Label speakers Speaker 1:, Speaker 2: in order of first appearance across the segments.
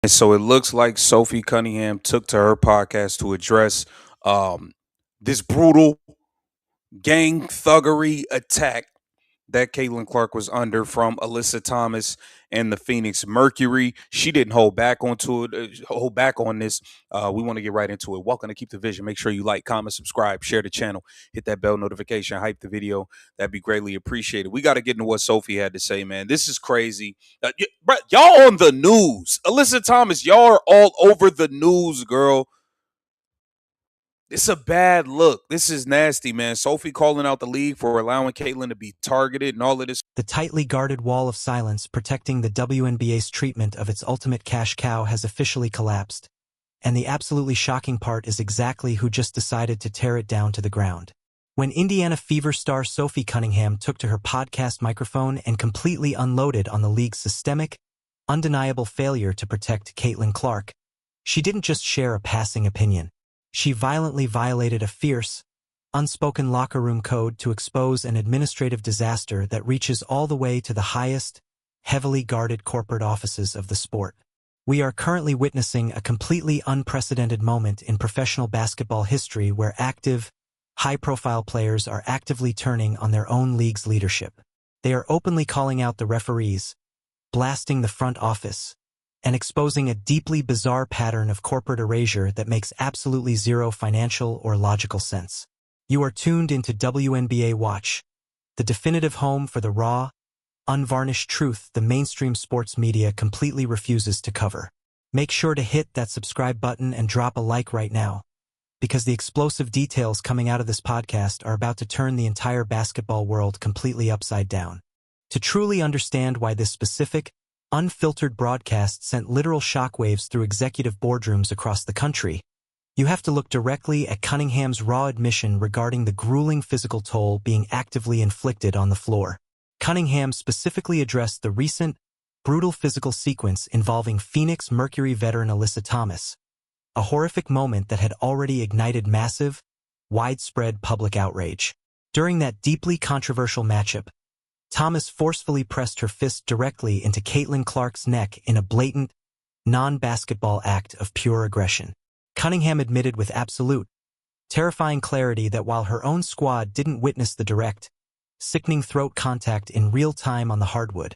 Speaker 1: And so it looks like Sophie Cunningham took to her podcast to address um, this brutal gang thuggery attack that Caitlin Clark was under from Alyssa Thomas and the Phoenix Mercury. She didn't hold back onto it, hold back on this. We want to get right into it. Welcome to Keep the Vision. Make sure you like, comment, subscribe, share the channel, hit that bell notification, hype the video. That'd be greatly appreciated. We got to get into what Sophie had to say, man. This is crazy. Y'all on the news. Alyssa Thomas, y'all are all over the news, girl. It's a bad look. This is nasty, man. Sophie calling out the league for allowing Caitlin to be targeted and all of this.
Speaker 2: The tightly guarded wall of silence protecting the WNBA's treatment of its ultimate cash cow has officially collapsed. And the absolutely shocking part is exactly who just decided to tear it down to the ground. When Indiana Fever star Sophie Cunningham took to her podcast microphone and completely unloaded on the league's systemic, undeniable failure to protect Caitlin Clark, she didn't just share a passing opinion. She violently violated a fierce, unspoken locker room code to expose an administrative disaster that reaches all the way to the highest, heavily guarded corporate offices of the sport. We are currently witnessing a completely unprecedented moment in professional basketball history where active, high-profile players are actively turning on their own league's leadership. They are openly calling out the referees, blasting the front office, and exposing a deeply bizarre pattern of corporate erasure that makes absolutely zero financial or logical sense. You are tuned into WNBA Watch, the definitive home for the raw, unvarnished truth the mainstream sports media completely refuses to cover. Make sure to hit that subscribe button and drop a like right now, because the explosive details coming out of this podcast are about to turn the entire basketball world completely upside down. To truly understand why this specific, unfiltered broadcast sent literal shockwaves through executive boardrooms across the country, you have to look directly at Cunningham's raw admission regarding the grueling physical toll being actively inflicted on the floor. Cunningham specifically addressed the recent, brutal physical sequence involving Phoenix Mercury veteran Alyssa Thomas, a horrific moment that had already ignited massive, widespread public outrage. During that deeply controversial matchup, Thomas forcefully pressed her fist directly into Caitlin Clark's neck in a blatant, non-basketball act of pure aggression. Cunningham admitted with absolute, terrifying clarity that while her own squad didn't witness the direct, sickening throat contact in real time on the hardwood,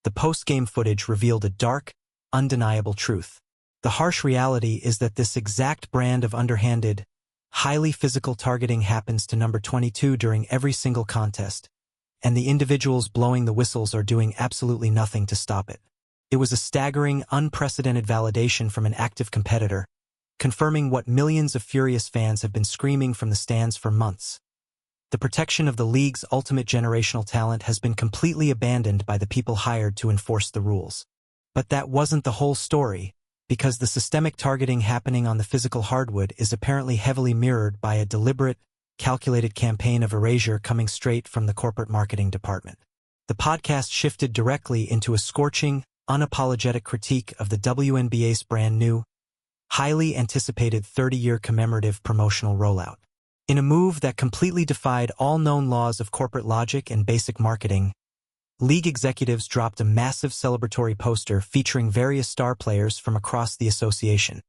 Speaker 2: the post-game footage revealed a dark, undeniable truth. The harsh reality is that this exact brand of underhanded, highly physical targeting happens to number 22 during every single contest, and the individuals blowing the whistles are doing absolutely nothing to stop it. It was a staggering, unprecedented validation from an active competitor, confirming what millions of furious fans have been screaming from the stands for months. The protection of the league's ultimate generational talent has been completely abandoned by the people hired to enforce the rules. But that wasn't the whole story, because the systemic targeting happening on the physical hardwood is apparently heavily mirrored by a deliberate, calculated campaign of erasure coming straight from the corporate marketing department. The podcast shifted directly into a scorching, unapologetic critique of the WNBA's brand new, highly anticipated 30-year commemorative promotional rollout. In a move that completely defied all known laws of corporate logic and basic marketing, league executives dropped a massive celebratory poster featuring various star players from across the association,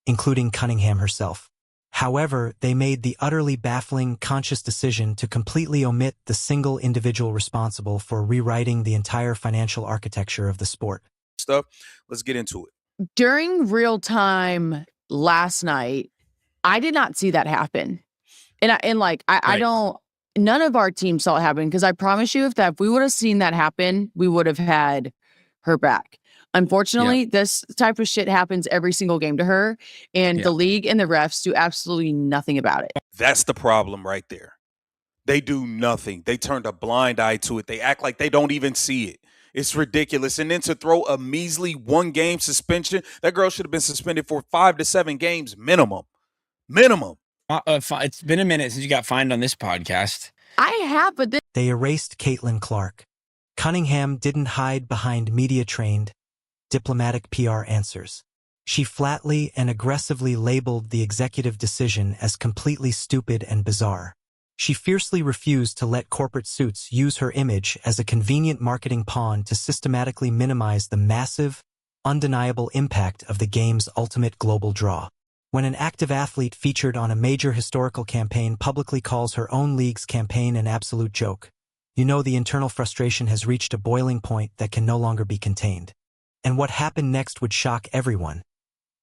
Speaker 2: including Cunningham herself. However, they made the utterly baffling, conscious decision to completely omit the single individual responsible for rewriting the entire financial architecture of the sport.
Speaker 1: Stuff. Let's get into it.
Speaker 3: During real time last night, I did not see that happen. I don't, none of our team saw it happen, because I promise you if we would have seen that happen, we would have had her back. Unfortunately, this type of shit happens every single game to her, and the league and the refs do absolutely nothing about it.
Speaker 1: That's the problem right there. They do nothing. They turned a blind eye to it. They act like they don't even see it. It's ridiculous. And then to throw a measly 1-game suspension, that girl should have been suspended for 5 to 7 games minimum. Minimum.
Speaker 4: It's been a minute since you got fined on this podcast.
Speaker 3: I have, but
Speaker 2: They erased Caitlin Clark. Cunningham didn't hide behind media-trained, diplomatic PR answers. She flatly and aggressively labeled the executive decision as completely stupid and bizarre. She fiercely refused to let corporate suits use her image as a convenient marketing pawn to systematically minimize the massive, undeniable impact of the game's ultimate global draw. When an active athlete featured on a major historical campaign publicly calls her own league's campaign an absolute joke, you know the internal frustration has reached a boiling point that can no longer be contained. And what happened next would shock everyone,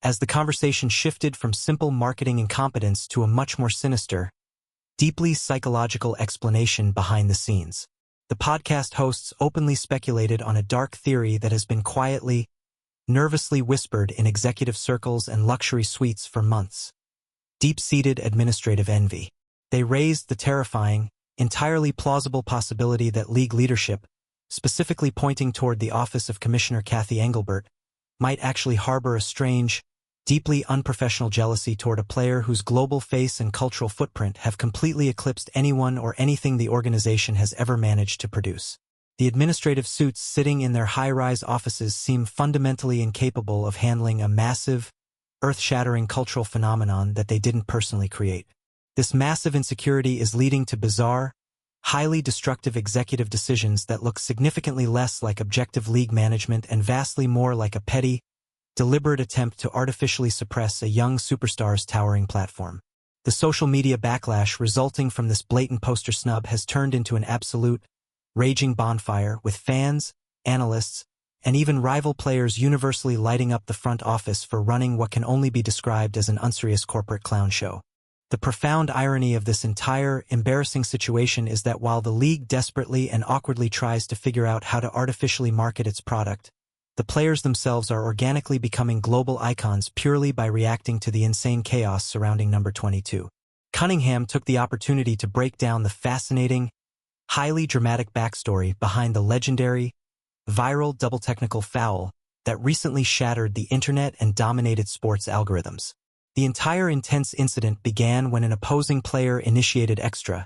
Speaker 2: as the conversation shifted from simple marketing incompetence to a much more sinister, deeply psychological explanation behind the scenes. The podcast hosts openly speculated on a dark theory that has been quietly, nervously whispered in executive circles and luxury suites for months. Deep-seated administrative envy. They raised the terrifying, entirely plausible possibility that league leadership, specifically pointing toward the office of Commissioner Kathy Engelbert, might actually harbor a strange, deeply unprofessional jealousy toward a player whose global face and cultural footprint have completely eclipsed anyone or anything the organization has ever managed to produce. The administrative suits sitting in their high-rise offices seem fundamentally incapable of handling a massive, earth-shattering cultural phenomenon that they didn't personally create. This massive insecurity is leading to bizarre, highly destructive executive decisions that look significantly less like objective league management and vastly more like a petty, deliberate attempt to artificially suppress a young superstar's towering platform. The social media backlash resulting from this blatant poster snub has turned into an absolute, raging bonfire, with fans, analysts, and even rival players universally lighting up the front office for running what can only be described as an unserious corporate clown show. The profound irony of this entire, embarrassing situation is that while the league desperately and awkwardly tries to figure out how to artificially market its product, the players themselves are organically becoming global icons purely by reacting to the insane chaos surrounding number 22. Cunningham took the opportunity to break down the fascinating, highly dramatic backstory behind the legendary, viral double-technical foul that recently shattered the internet and dominated sports algorithms. The entire intense incident began when an opposing player initiated extra,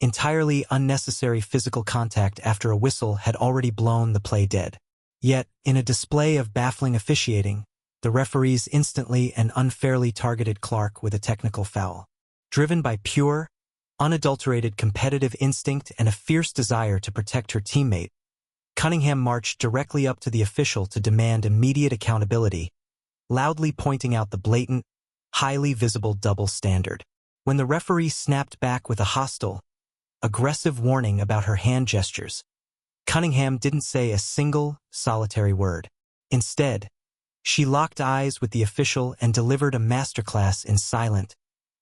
Speaker 2: entirely unnecessary physical contact after a whistle had already blown the play dead. Yet, in a display of baffling officiating, the referees instantly and unfairly targeted Clark with a technical foul. Driven by pure, unadulterated competitive instinct and a fierce desire to protect her teammate, Cunningham marched directly up to the official to demand immediate accountability, loudly pointing out the blatant, highly visible double standard. When the referee snapped back with a hostile, aggressive warning about her hand gestures, Cunningham didn't say a single, solitary word. Instead, she locked eyes with the official and delivered a masterclass in silent,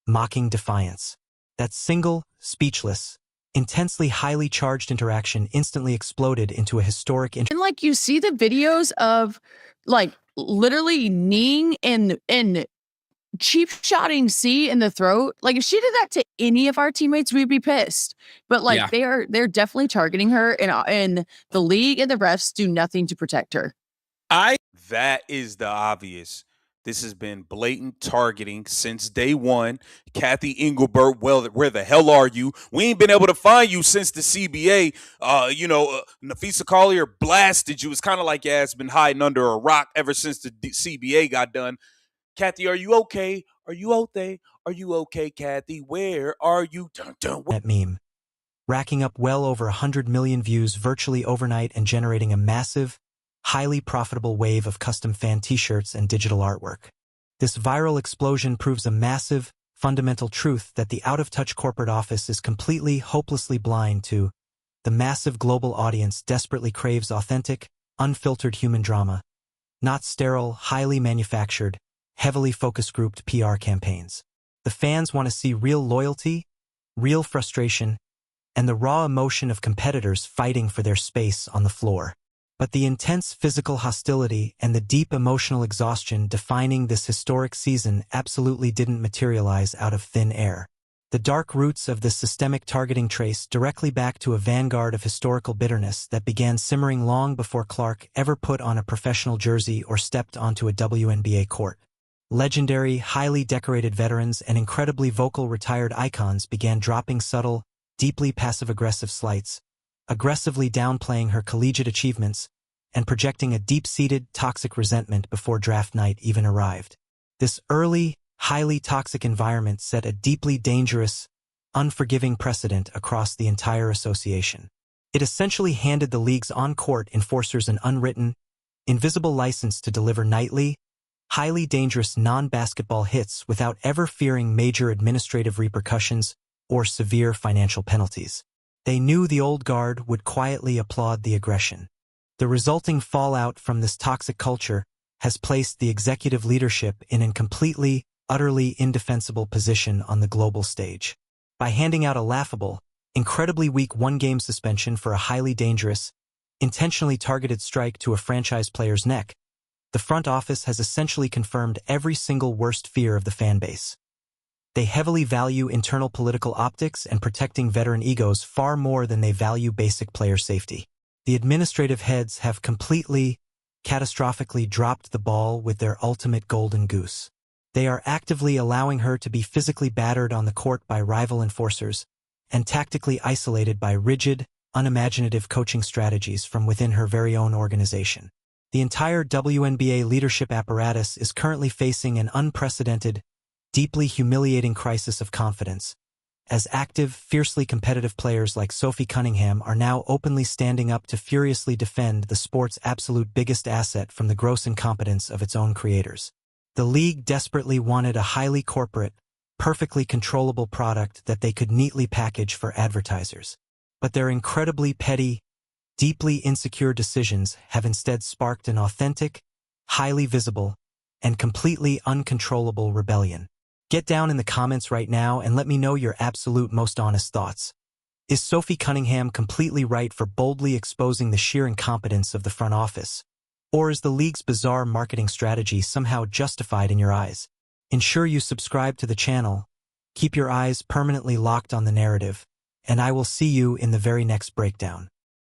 Speaker 2: mocking defiance. That single, speechless, intensely highly charged interaction instantly exploded into a historic
Speaker 3: And like you see the videos of like literally kneeing and cheap shotting C in the throat. Like if she did that to any of our teammates, we'd be pissed. But like
Speaker 4: Yeah.
Speaker 3: they're definitely targeting her, and the league and the refs do nothing to protect her.
Speaker 1: That is the obvious. This has been blatant targeting since day one. Kathy Engelbert, well, where the hell are you? We ain't been able to find you since the CBA. Nafisa Collier blasted you. It's kind of like your ass been hiding under a rock ever since the CBA got done. Kathy, are you okay? Are you okay? Are you okay, Kathy? Where are you?
Speaker 2: that meme, racking up well over 100 million views virtually overnight and generating a massive, highly profitable wave of custom fan t-shirts and digital artwork. This viral explosion proves a massive, fundamental truth that the out-of-touch corporate office is completely, hopelessly blind to the massive global audience desperately craves authentic, unfiltered human drama, not sterile, highly manufactured, heavily focus-grouped PR campaigns. The fans want to see real loyalty, real frustration, and the raw emotion of competitors fighting for their space on the floor. But the intense physical hostility and the deep emotional exhaustion defining this historic season absolutely didn't materialize out of thin air. The dark roots of this systemic targeting trace directly back to a vanguard of historical bitterness that began simmering long before Clark ever put on a professional jersey or stepped onto a WNBA court. Legendary, highly decorated veterans and incredibly vocal retired icons began dropping subtle, deeply passive-aggressive slights, aggressively downplaying her collegiate achievements, and projecting a deep-seated, toxic resentment before draft night even arrived. This early, highly toxic environment set a deeply dangerous, unforgiving precedent across the entire association. It essentially handed the league's on-court enforcers an unwritten, invisible license to deliver nightly, highly dangerous non-basketball hits without ever fearing major administrative repercussions or severe financial penalties. They knew the old guard would quietly applaud the aggression. The resulting fallout from this toxic culture has placed the executive leadership in a completely, utterly indefensible position on the global stage. By handing out a laughable, incredibly weak one-game suspension for a highly dangerous, intentionally targeted strike to a franchise player's neck, the front office has essentially confirmed every single worst fear of the fan base. They heavily value internal political optics and protecting veteran egos far more than they value basic player safety. The administrative heads have completely, catastrophically dropped the ball with their ultimate golden goose. They are actively allowing her to be physically battered on the court by rival enforcers and tactically isolated by rigid, unimaginative coaching strategies from within her very own organization. The entire WNBA leadership apparatus is currently facing an unprecedented, deeply humiliating crisis of confidence, as active, fiercely competitive players like Sophie Cunningham are now openly standing up to furiously defend the sport's absolute biggest asset from the gross incompetence of its own creators. The league desperately wanted a highly corporate, perfectly controllable product that they could neatly package for advertisers. But their incredibly petty, deeply insecure decisions have instead sparked an authentic, highly visible, and completely uncontrollable rebellion. Get down in the comments right now and let me know your absolute most honest thoughts. Is Sophie Cunningham completely right for boldly exposing the sheer incompetence of the front office? Or is the league's bizarre marketing strategy somehow justified in your eyes? Ensure you subscribe to the channel, keep your eyes permanently locked on the narrative, and I will see you in the very next breakdown.